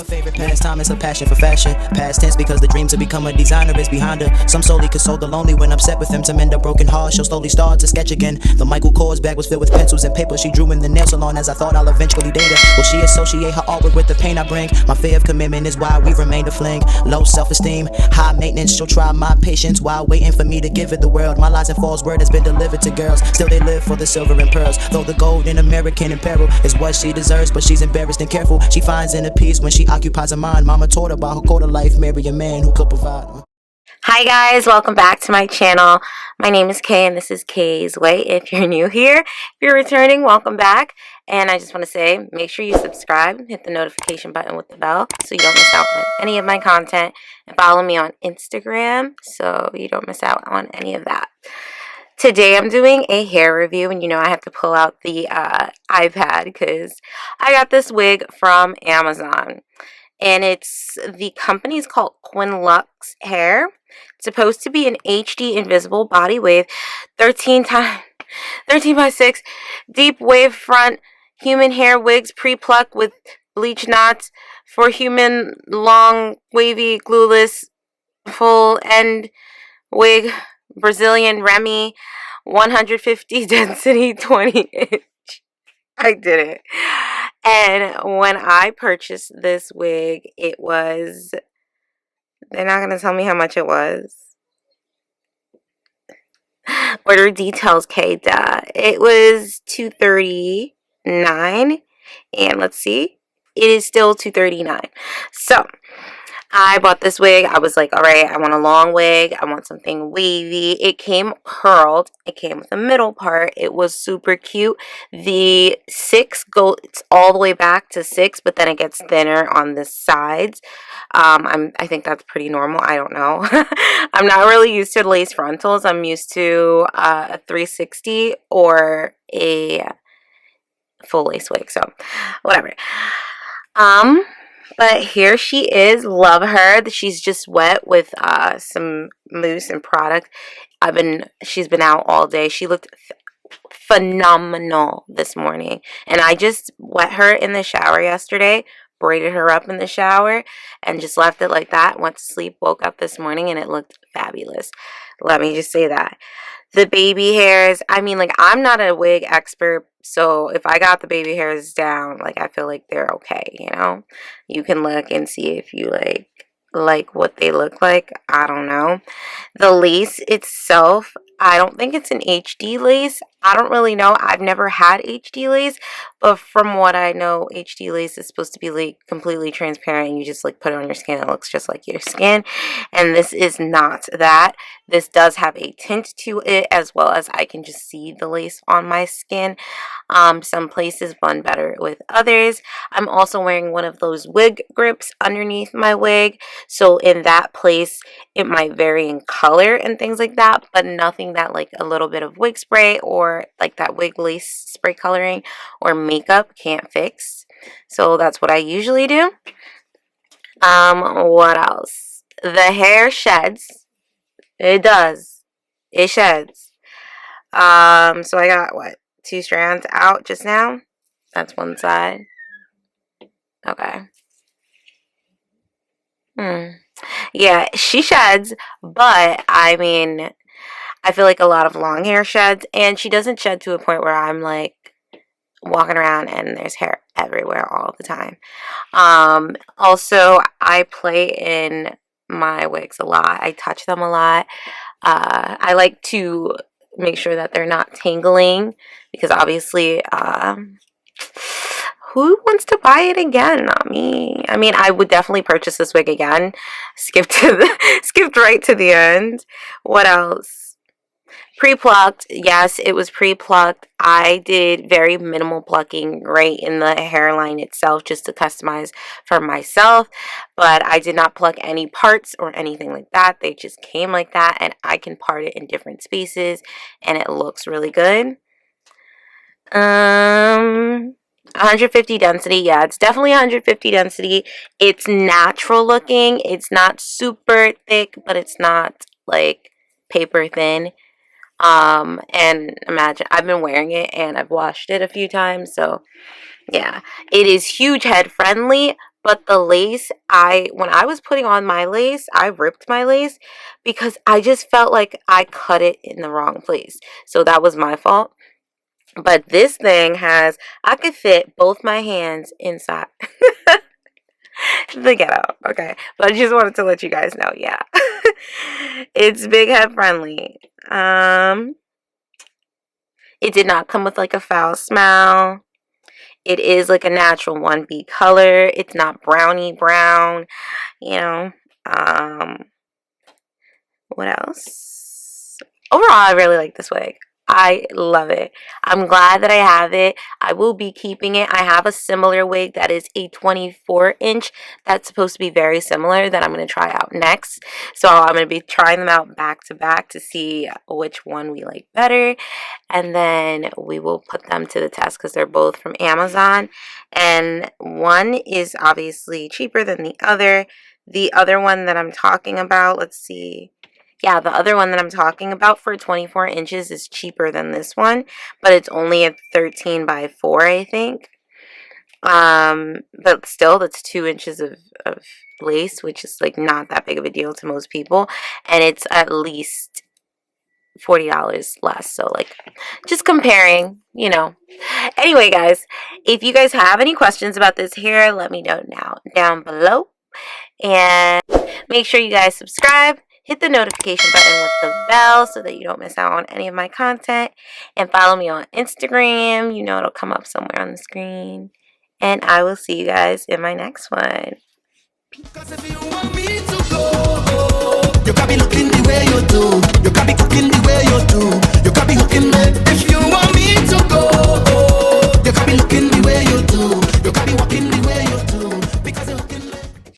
Her favorite pastime is her passion for fashion. Past tense because the dream to become a designer is behind her. Some solely console the lonely when upset with them to mend a broken heart. She'll slowly start to sketch again. The Michael Kors bag was filled with pencils and paper. She drew in the nail salon as I thought I'll eventually date her. Will she associate her artwork with the pain I bring? My fear of commitment is why we remain a fling. Low self-esteem, high maintenance. She'll try my patience while waiting for me to give it the world. My lies and false word has been delivered to girls. Still they live for the silver and pearls. Though the gold in American apparel is what she deserves, but she's embarrassed and careful. She finds inner peace when she occupies her mind. Mama taught her about her quarter life, marry a man who could provide. Hi guys, welcome back to my channel. My name is Kay and this is kae'swae. If you're new here, if you're returning, welcome back. And I just want to say, make sure you subscribe, hit the notification button with the bell so you don't miss out on any of my content. And follow me on Instagram so you don't miss out on any of that. Today I'm doing a hair review, and you know I have to pull out the iPad because I got this wig from Amazon. And the company's called QUINLUX hair. It's supposed to be an HD invisible body wave, 13 by 6 deep wave front human hair wigs pre-plucked with bleach knots for human long wavy glueless full end wig, Brazilian Remy, 150 density, 20 inch. I did it. And when I purchased this wig, it was, they're not going to tell me how much it was. Order details, K-Duh. It was $239. And let's see, it is still $239. So I bought this wig. I was like, all right, I want a long wig. I want something wavy. It came curled. It came with a middle part. It was super cute. The 6 goes all the way back to 6, but then it gets thinner on the sides. I think that's pretty normal. I don't know. I'm not really used to lace frontals. I'm used to a 360 or a full lace wig. So whatever. But here she is. Love her. She's just wet with some mousse and product. She's been out all day. She looked phenomenal this morning. And I just wet her in the shower yesterday, braided her up in the shower, and just left it like that. Went to sleep, woke up this morning, and it looked fabulous. Let me just say that. The baby hairs, I mean, like, I'm not a wig expert, so if I got the baby hairs down, like, I feel like they're okay, you know? You can look and see if you like what they look like. I don't know. The lace itself, I don't think it's an HD lace. I don't really know. I've never had HD lace, but from what I know, HD lace is supposed to be like completely transparent, and you just like put it on your skin. It looks just like your skin, and this is not that. This does have a tint to it, as well as I can just see the lace on my skin. Some places blend better with others. I'm also wearing one of those wig grips underneath my wig, so in that place it might vary in color and things like that, but nothing that like a little bit of wig spray or like that wig lace spray coloring or makeup can't fix. So that's what I usually do. What else? The hair sheds. It does. It sheds. So I got what? 2 strands out just now. That's one side. Okay. Yeah, she sheds, but I mean, I feel like a lot of long hair sheds, and she doesn't shed to a point where I'm like walking around and there's hair everywhere all the time. Also, I play in my wigs a lot. I touch them a lot. I like to make sure that they're not tangling, because obviously, who wants to buy it again? Not me. I mean, I would definitely purchase this wig again. Skipped right to the end. What else? Pre-plucked. Yes, it was pre-plucked. I did very minimal plucking right in the hairline itself just to customize for myself, but I did not pluck any parts or anything like that. They just came like that, and I can part it in different spaces, and it looks really good. 150 density. Yeah, it's definitely 150 density. It's natural looking. It's not super thick, but it's not like paper thin. And imagine, I've been wearing it and I've washed it a few times, so yeah, it is huge head friendly, But the lace, when I was putting on my lace, I ripped my lace because I just felt like I cut it in the wrong place. So that was my fault. But this thing I could fit both my hands inside the ghetto. Okay. But I just wanted to let you guys know, yeah. It's big head friendly. It did not come with like a foul smell. It is like a natural 1B color. It's not brownie brown, you know. What else? Overall, I really like this wig. I love it. I'm glad that I have it. I will be keeping it. I have a similar wig that is a 24-inch that's supposed to be very similar that I'm going to try out next. So I'm going to be trying them out back to back to see which one we like better. And then we will put them to the test because they're both from Amazon. And one is obviously cheaper than the other. The other one that I'm talking about, let's see. Yeah, the other one that I'm talking about for 24 inches is cheaper than this one, but it's only a 13 by 4, I think. But still, that's 2 inches of lace, which is like not that big of a deal to most people, and it's at least $40 less. So like, just comparing, you know. Anyway, guys, if you guys have any questions about this hair, let me know now down below, and make sure you guys subscribe. Hit the notification button with the bell so that you don't miss out on any of my content. And follow me on Instagram. You know it'll come up somewhere on the screen. And I will see you guys in my next one. Because if you want me to go, you can't be looking the way you do. You can't be cooking the way you do. You can't be hooking me.